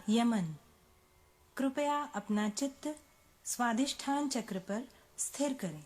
Yemen. कृपया अपना चित्त स्वादिष्ठान चक्र पर स्थिर करें।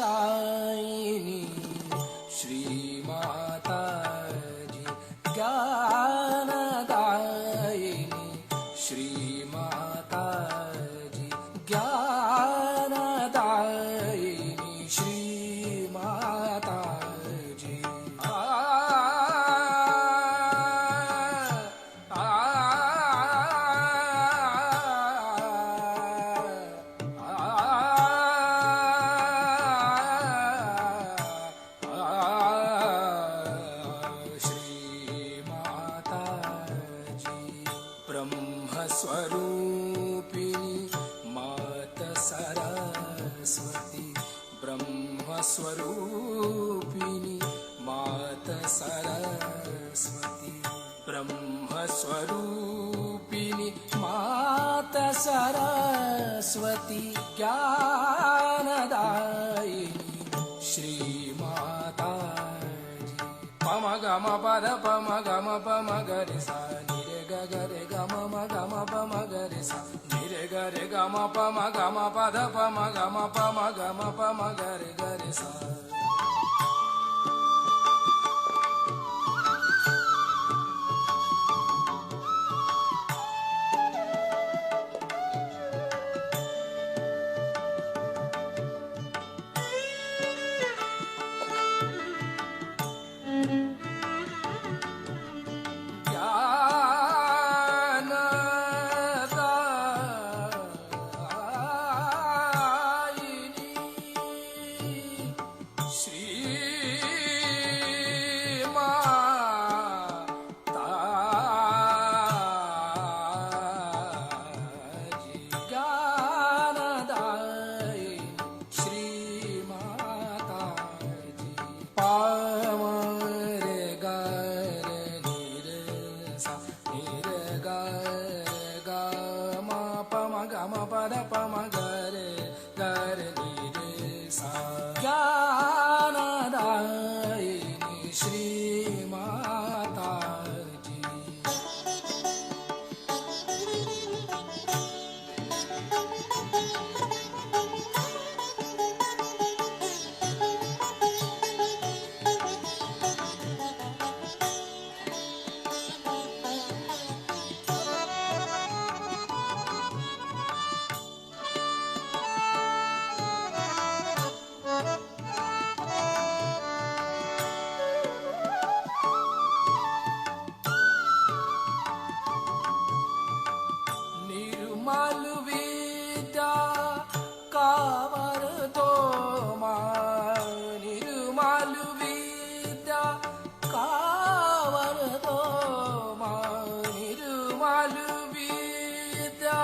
ज्ञानदायिनी श्री माताजी, ज्ञानदायिनी श्री माताजी, ज्ञानदायिनी श्री माताजी। ब्रह्मस्वरूपिणी मात सरस्वती, ब्रह्मस्वरूपिणी मात सरस्वती, ब्रह्मस्वरूपिणी मात सरस्वती, ज्ञानदायिनी श्री माताजी। पम गम पद पम गम पम गरि सा गरे गम गम पम गरे सा निरे गरे गम पम गम पद पम गम पम गरे गरे सा। ज्ञानदायिनी श्री माताजी। निर्मल विद्या कावर दो माँ, निर्मल विद्या कावर दो माँ, निर्मल विद्या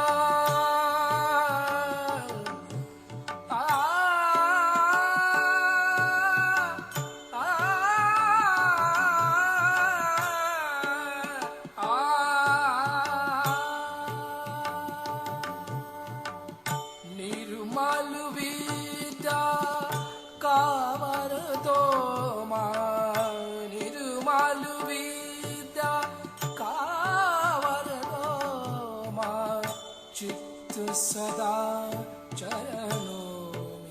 निर्मल विद्या कावर दो माँ, निर्मल विद्या कावर दो माँ, चित्त सदा चरणों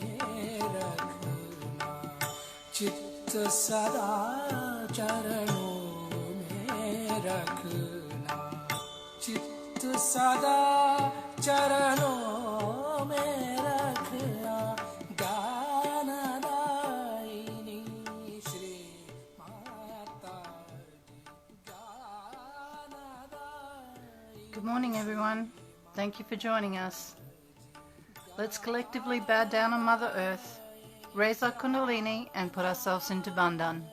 में रखना, चित्त सदा चरणों में रखना, चित्त सदा चरणों में रखना ज्ञानदायिनी Shri Mata ज्ञानदायिनी. Good morning, everyone. Thank you for joining us. Let's collectively bow down on Mother Earth, raise our Kundalini, and put ourselves into Bandhan.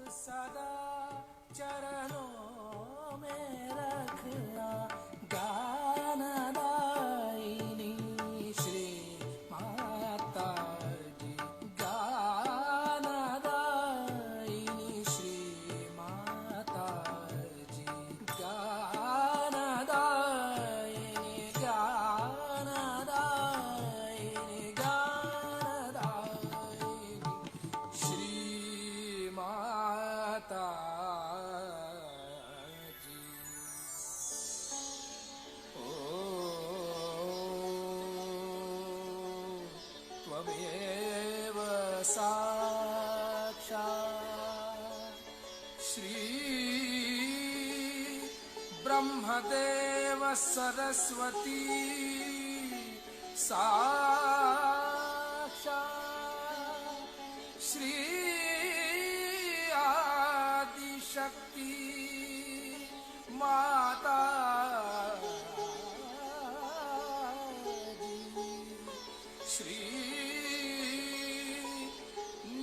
सदा चरणों में रखना ज्ञानदायिनी श्री माता जी ज्ञानदायिनी श्री माता जी ज्ञानदायिनी ज्ञानदायिनी ज्ञानदायिनी श्री माता जी. ओ त्वमेव साक्षात् श्री ब्रह्मदेव सरस्वती साक्षात् श्री आदिशक्ति माता जी. श्री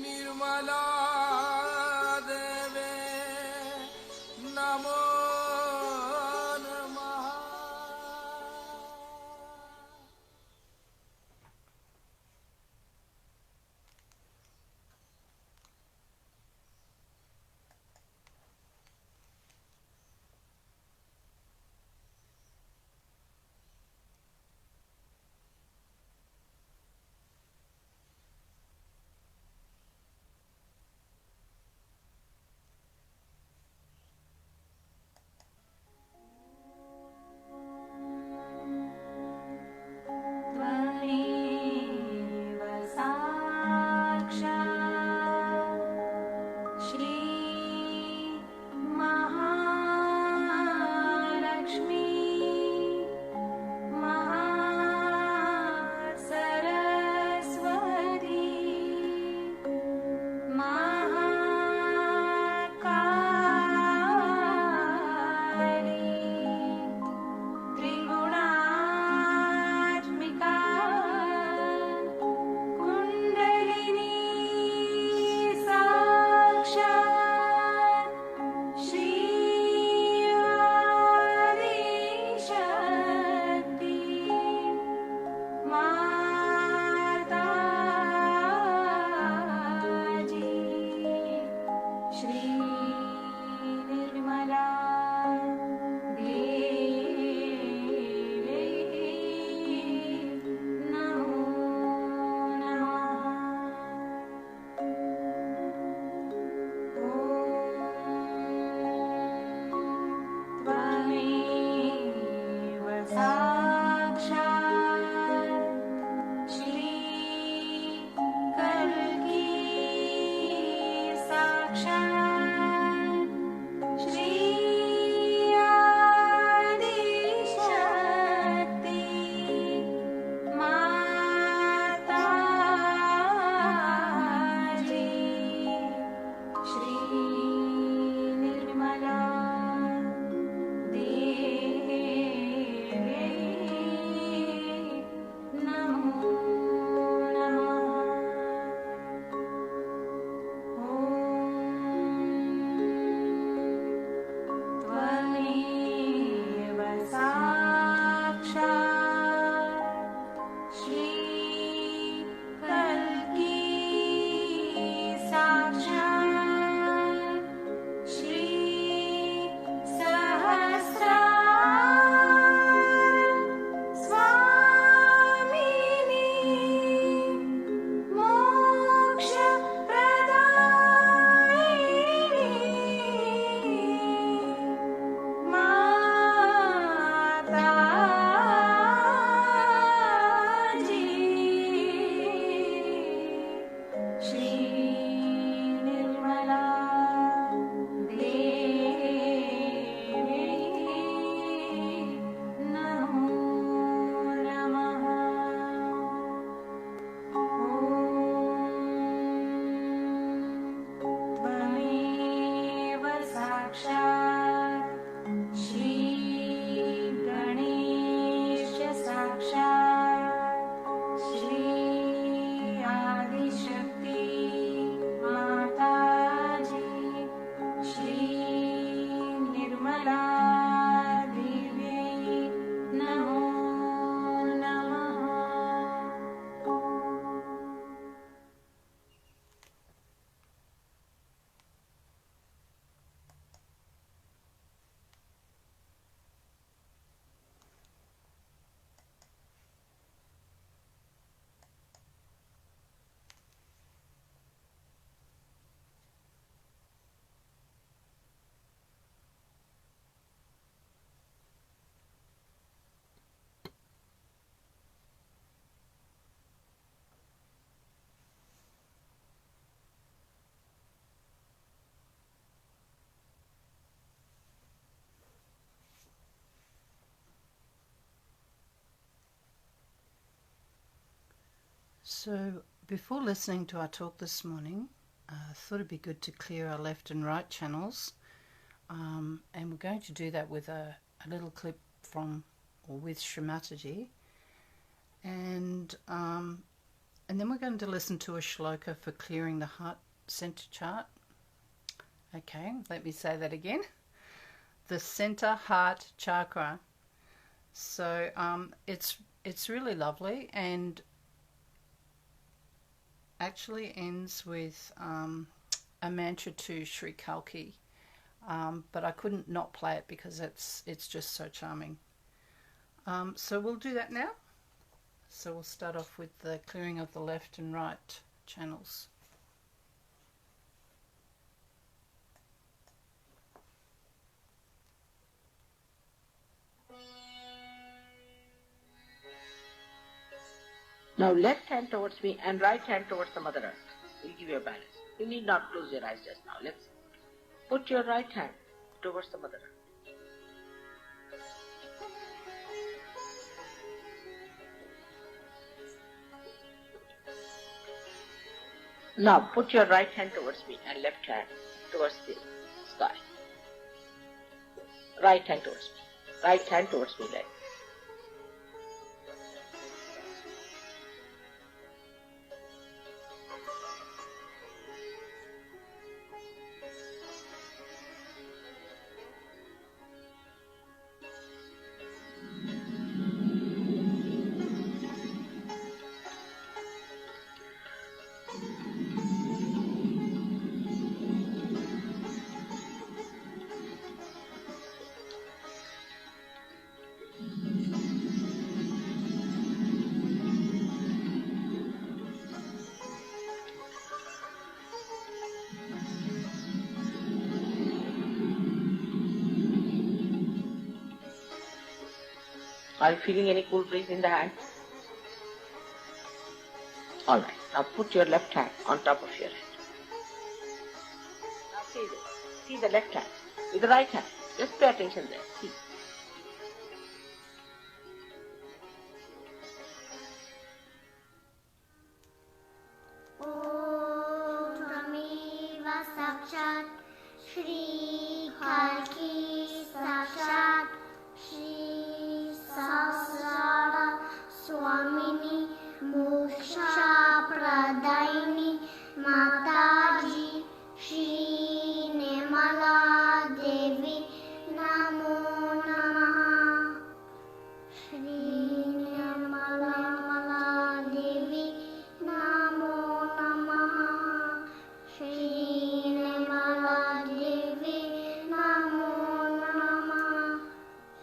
निर्मला देवे नमो नमः. त्वमेव साक्षात् श्री महालक्ष्मी महासरस्वती महाकाली त्रिगुणात्मिका कुण्डलिनी साक्षात् श्री आदिशक्ति माता जी. श्री निर्मला देवी नमो नमः. त्वमेव साक्षात् श्री कल्की साक्षात् So before listening to our talk this morning, I thought it'd be good to clear our left and right channels, and we're going to do that with a little clip from or with Shri Mataji, and then we're going to listen to a shloka for clearing the heart center chart. Okay, let me say that again. The center heart chakra. So it's really lovely, and actually ends with a mantra to Sri Kalki, but I couldn't not play it because it's just so charming. So we'll do that now. So we'll start off with the clearing of the left and right channels. Now left hand towards me and right hand towards the Mother Earth. We'll give you a balance. You need not close your eyes just now. Let's put your right hand towards the Mother Earth. Now put your right hand towards me and left hand towards the sky. Right hand towards me. Right hand towards me, left. Are you feeling any cool breeze in the hand? Alright, now put your left hand on top of your head. Now see this. See the left hand with the right hand. Just pay attention there. See. Om Tvameva Sakshat Shri Kalki Sakshat Shri Sahasrara Swamini Moksha Pradaini Mataji Shri Nemala Devi Namo Namaha Shri Nemala Devi Namo Namaha Shri Nemala Devi Namo Namaha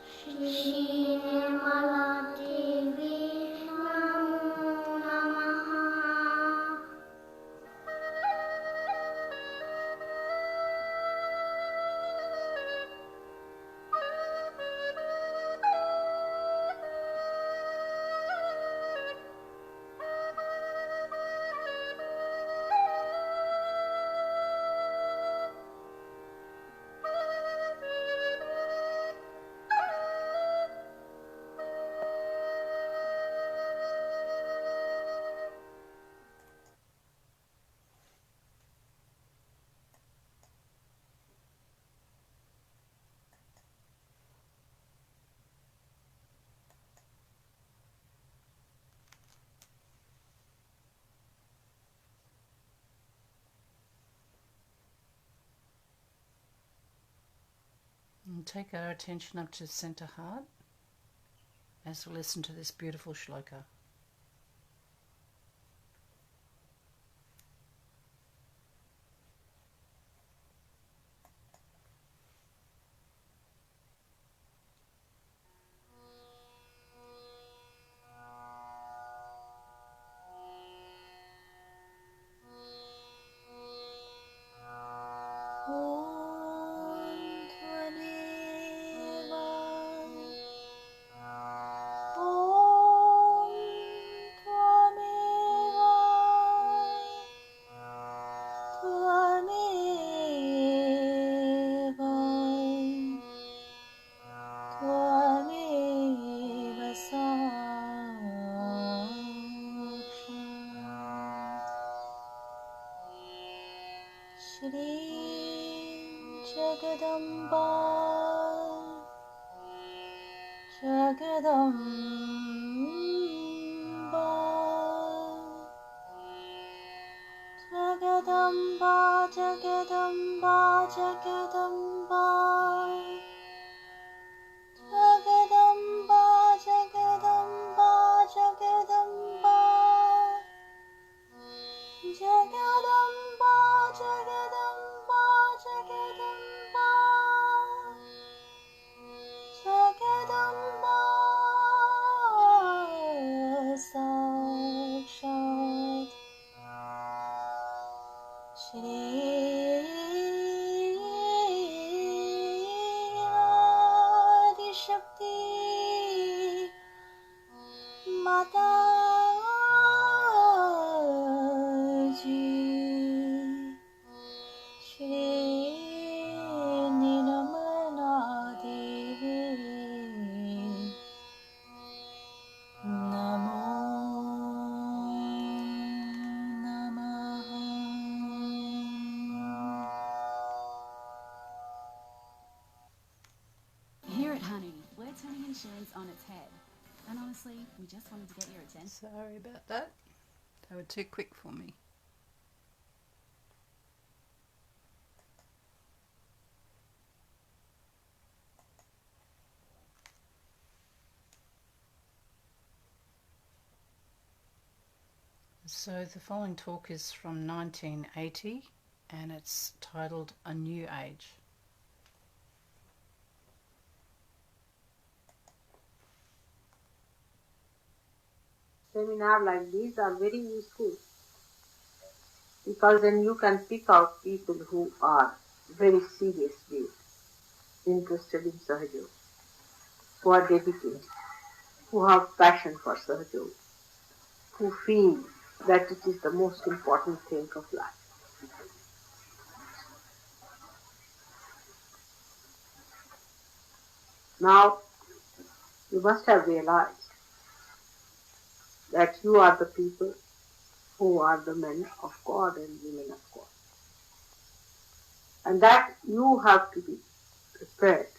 Shri Nemala Devi Namo Namaha. And take our attention up to the center heart as we listen to this beautiful shloka. Om Jagadamba, Jagadamba, Jagadamba, Jagadamba, Jagadamba, Jagadamba, Jagadamba, Jagadamba, Jagadamba, Jagadamba, Jagadamba, Jagadamba, Sakshat Shri Adi Shakti Mataji Shri Niramana Devi Namo Namaha. Here at Honey, we're turning insurance on its head. And honestly, we just wanted to get your attention. Sorry about that. They were too quick for me. So the following talk is from 1980 and it's titled A New Age. Seminars like these are very useful because then you can pick out people who are very seriously interested in Sahaja, who are dedicated, who have passion for Sahaja, who feel that it is the most important thing of life. Now, you must have realized that you are the people who are the men of God and women of God. And that you have to be prepared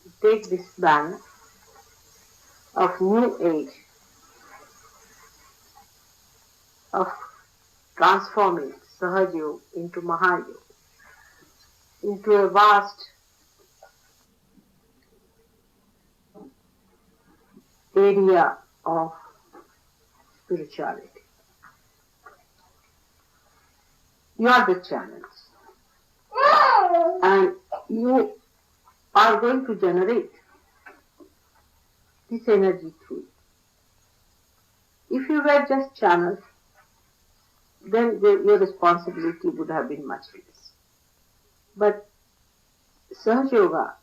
to take this banner of new age, of transforming Sahaja into Mahayoga, into a vast area of spirituality. You are the channels, and you are going to generate this energy through it. If you were just channels, then your responsibility would have been much less. But Sahaja Yoga,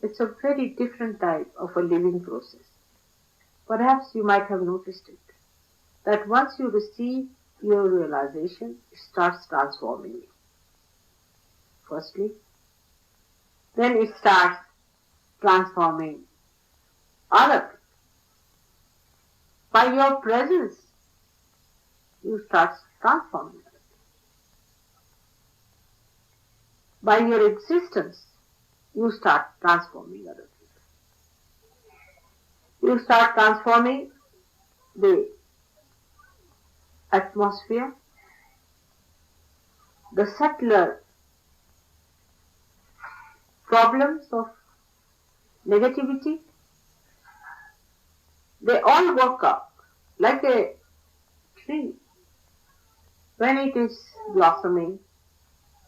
it's a very different type of a living process. Perhaps you might have noticed it, that once you receive your realization, it starts transforming you. Firstly, then it starts transforming other people. By your presence, you start transforming other people. By your existence, you start transforming other people. You start transforming the atmosphere, the subtler problems of negativity, they all work up like a tree. When it is blossoming,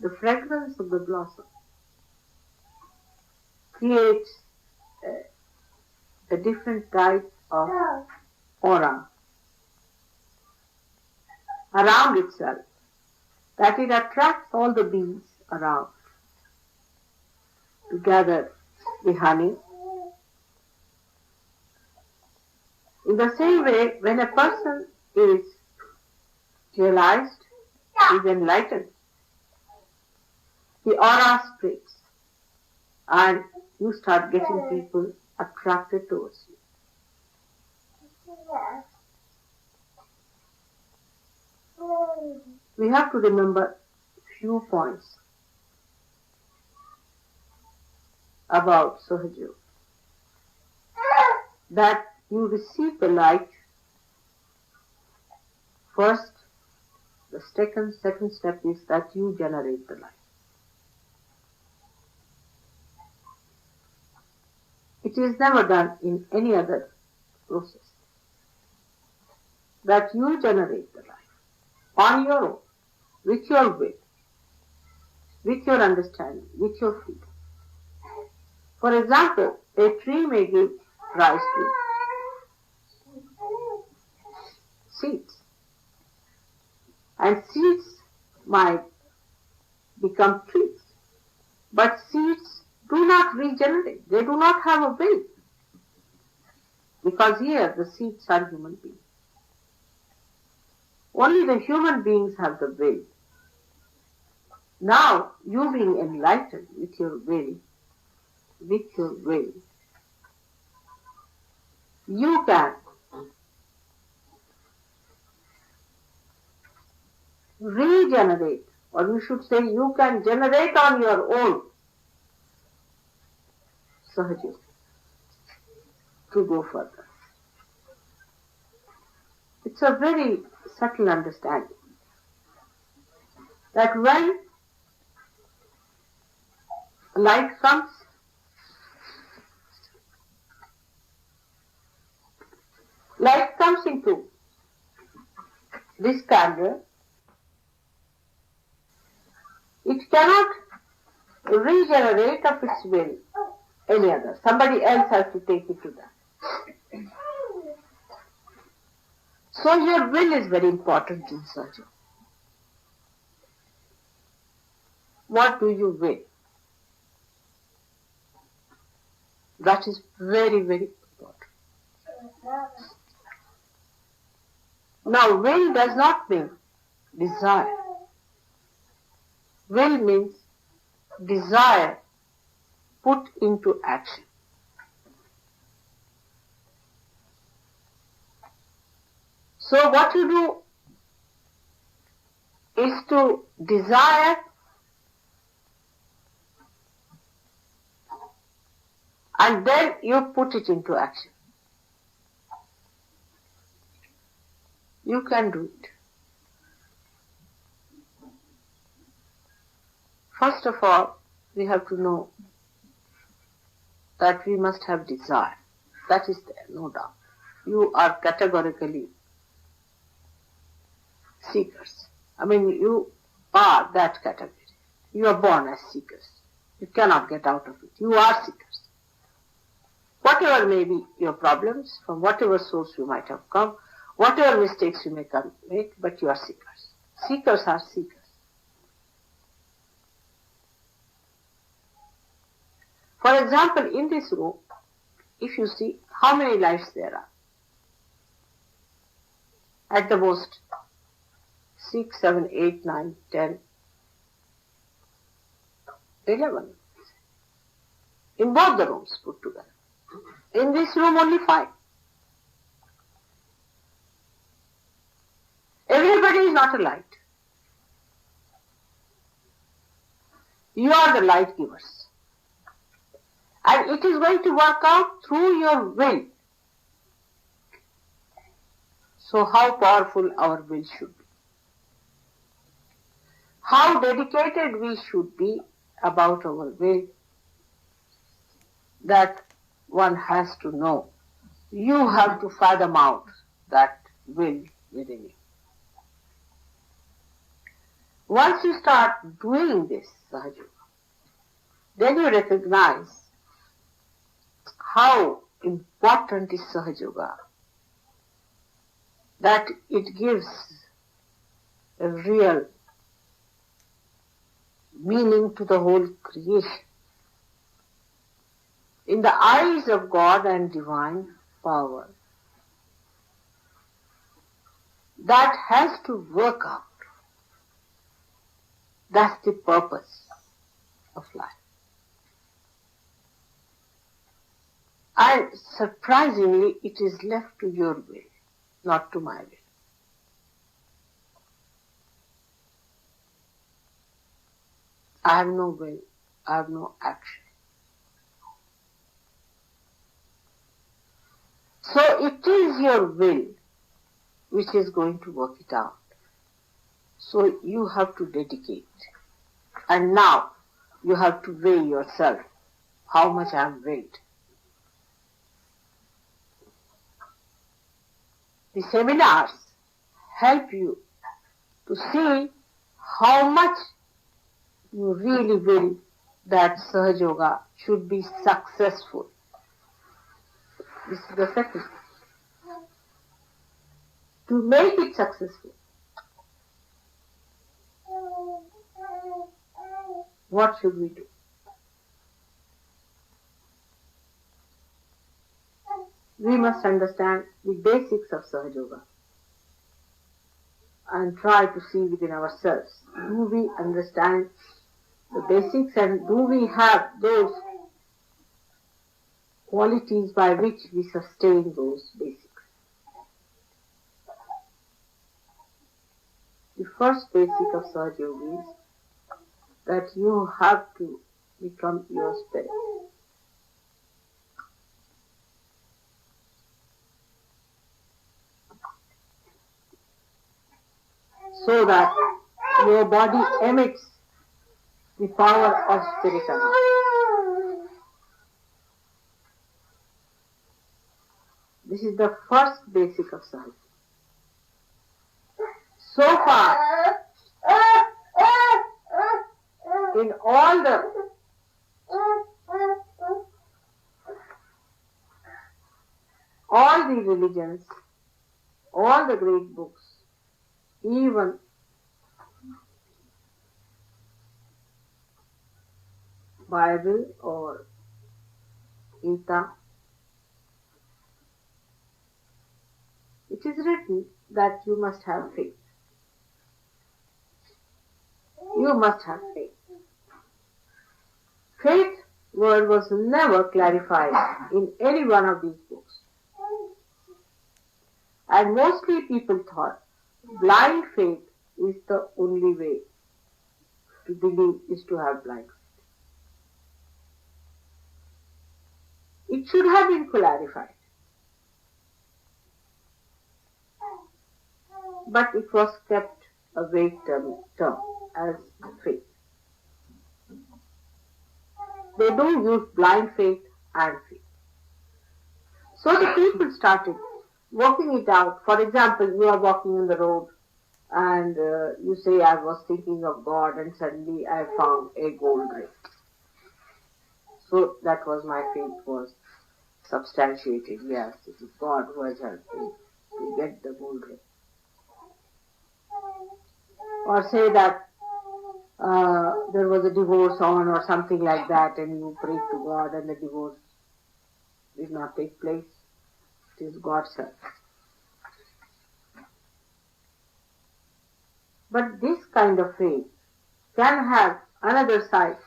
the fragrance of the blossom creates a different type of aura around itself, that it attracts all the bees around to gather the honey. In the same way, when a person is realized, is enlightened, the aura spreads and you start getting people attracted towards you. We have to remember few points. about Sahaja, that you receive the light first. The second step is that you generate the light. It is never done in any other process. That you generate the light on your own, with your will, with your understanding, with your freedom. For example, a tree may give rise to seeds, and seeds might become trees, but seeds do not regenerate. They do not have a will, because here the seeds are human beings. Only the human beings have the will. Now, you being enlightened with your will, you can regenerate, or you should say you can generate on your own Sahaja to go further. It's a very subtle understanding that when light comes, into this candle, it cannot regenerate of its will any other. Somebody else has to take it to that. So your will is very important in Sahaja. What do you will? That is very, very important. Now, will does not mean desire. Will means desire put into action. So what you do is to desire and then you put it into action. You can do it. First of all, we have to know that we must have desire. That is there, no doubt. You are categorically seekers. I mean, you are that category. You are born as seekers. You cannot get out of it. You are seekers. Whatever may be your problems, from whatever source you might have come, whatever mistakes you may make, but you are seekers. Seekers are seekers. For example, in this room, if you see how many lights there are, at the most 6, 7, 8, 9, 10, 11. In both the rooms put together. In this room only 5. Everybody is not a light. You are the light givers. And it is going to work out through your will. So how powerful our will should be. How dedicated we should be about our will, that one has to know. You have to fathom out that will within you. Once you start doing this Sahaja, then you recognize how important is Sahaja, that it gives a real meaning to the whole creation. In the eyes of God and divine power, that has to work out. That's the purpose of life. And surprisingly, it is left to your will, not to my will. I have no will, I have no action. So it is your will which is going to work it out. So you have to dedicate. And now you have to weigh yourself. How much I have weighed. The seminars help you to see how much you really will that Sahaja Yoga should be successful. This is the second. To make it successful, what should we do? We must understand the basics of Sahaja Yoga and try to see within ourselves. Do we understand the basics and do we have those qualities by which we sustain those basics? The first basic of Sahaja Yoga is that you have to become your spirit. So that your body emits the power of spirit around. This is the first basic of Sahaja. So far, in all the religions, all the great books, even Bible or Gita, it is written that you must have faith. You must have faith. Faith word was never clarified in any one of these books. And mostly people thought blind faith is the only way to believe is to have blind faith. It should have been clarified. But it was kept a vague term as faith. They don't use blind faith and faith. So the people started working it out. For example, you are walking on the road and you say, I was thinking of God and suddenly I found a gold ring. So that was my faith was substantiated. Yes, it is God who has helped me to get the gold ring. Or say that there was a divorce on or something like that and you prayed to God and the divorce did not take place. It is God's help. But this kind of faith can have another side.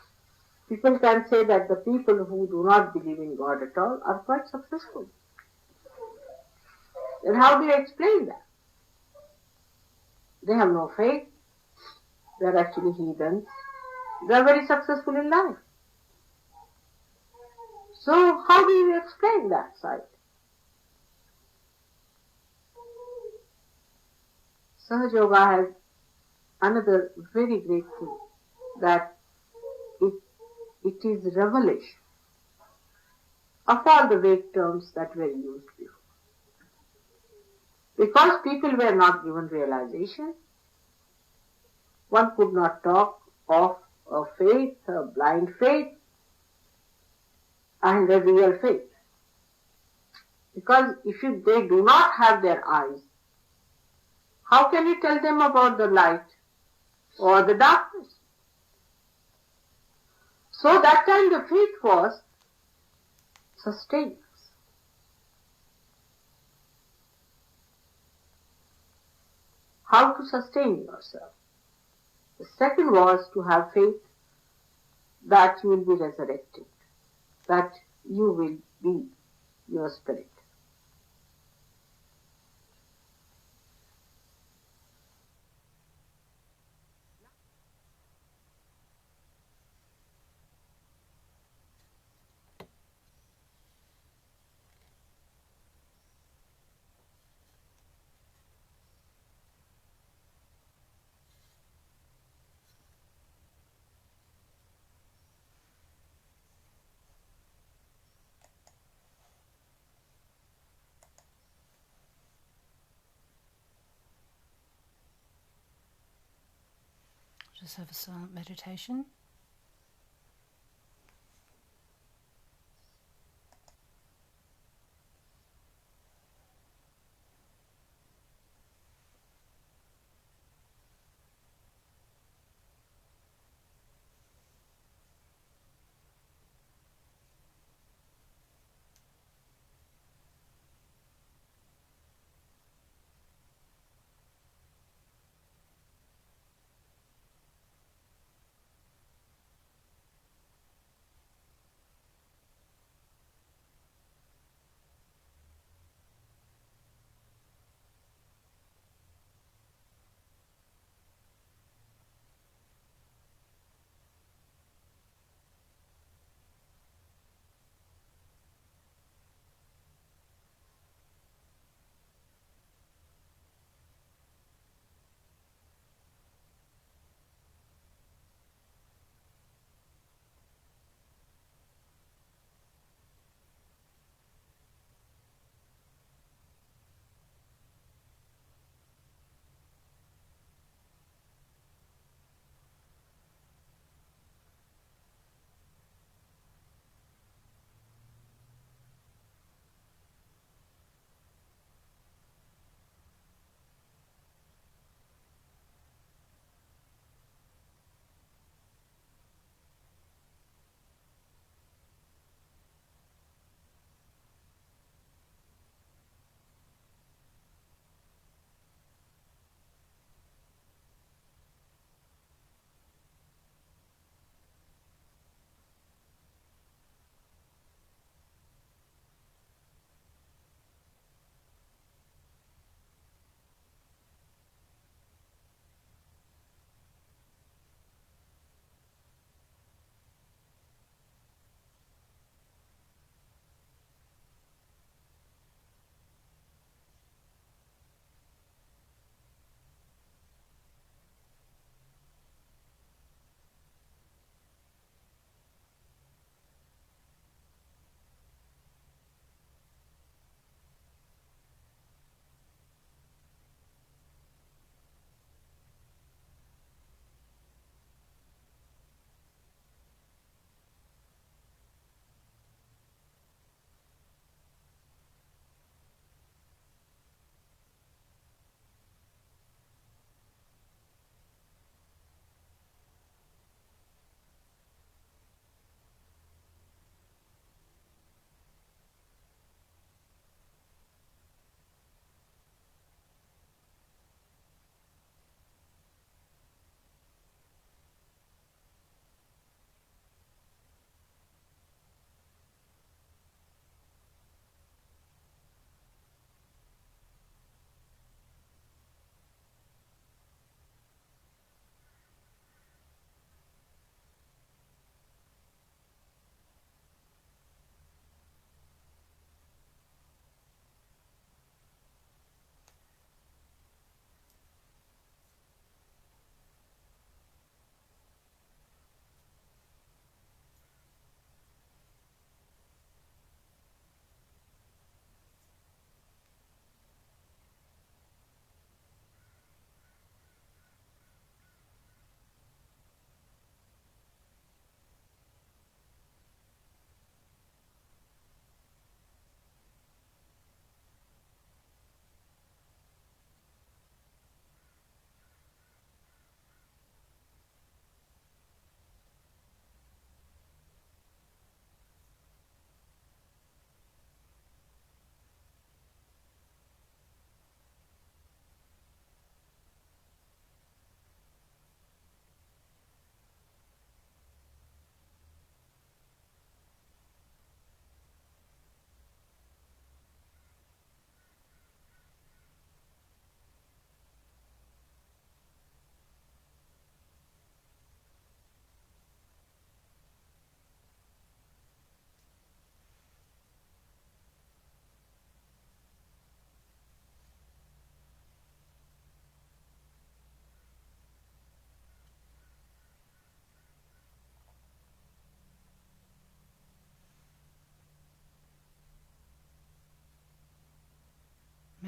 People can say that the people who do not believe in God at all are quite successful. Then how do you explain that? They have no faith. They are actually heathens. They are very successful in life. So how do you explain that side? Sahaja Yoga has another very great thing, that it is revelation of all the vague terms that were used before. Because people were not given realization, one could not talk of a faith, a blind faith, and a real faith. Because if they do not have their eyes, how can you tell them about the light or the darkness? So that time the faith was sustained. How to sustain yourself? The second was to have faith that you will be resurrected, that you will be your spirit. us have a silent meditation.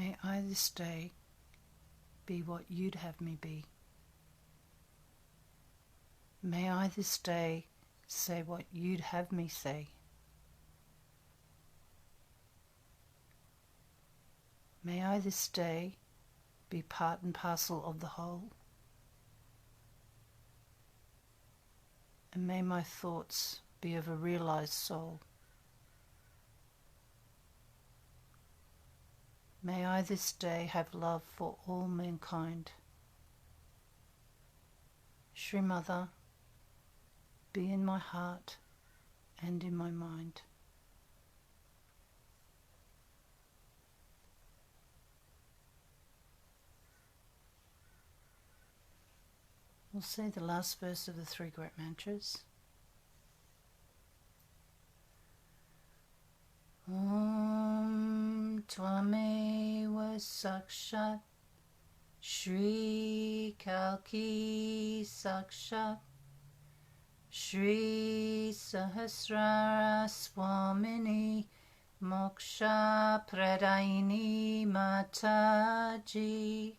May I this day be what you'd have me be. May I this day say what you'd have me say. May I this day be part and parcel of the whole. And may my thoughts be of a realized soul. May I this day have love for all mankind. Shri Mother, be in my heart and in my mind. We'll say the last verse of the three great mantras. Om Tvameva Sakshat Shri Kalki Sakshat Shri Sahasrara Swamini Moksha Pradayini Mataji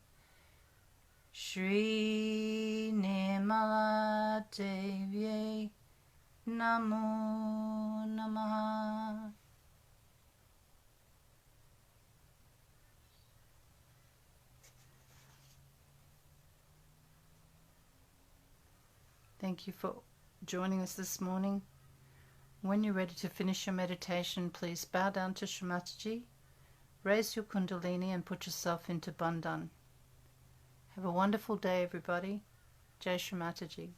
Shri Nirmala Devi Namo Namaha. Thank you for joining us this morning. When you're ready to finish your meditation, please bow down to Shri Mataji, raise your kundalini and put yourself into Bandhan. Have a wonderful day, everybody. Jai Shri Mataji.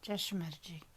Jai Shri Mataji.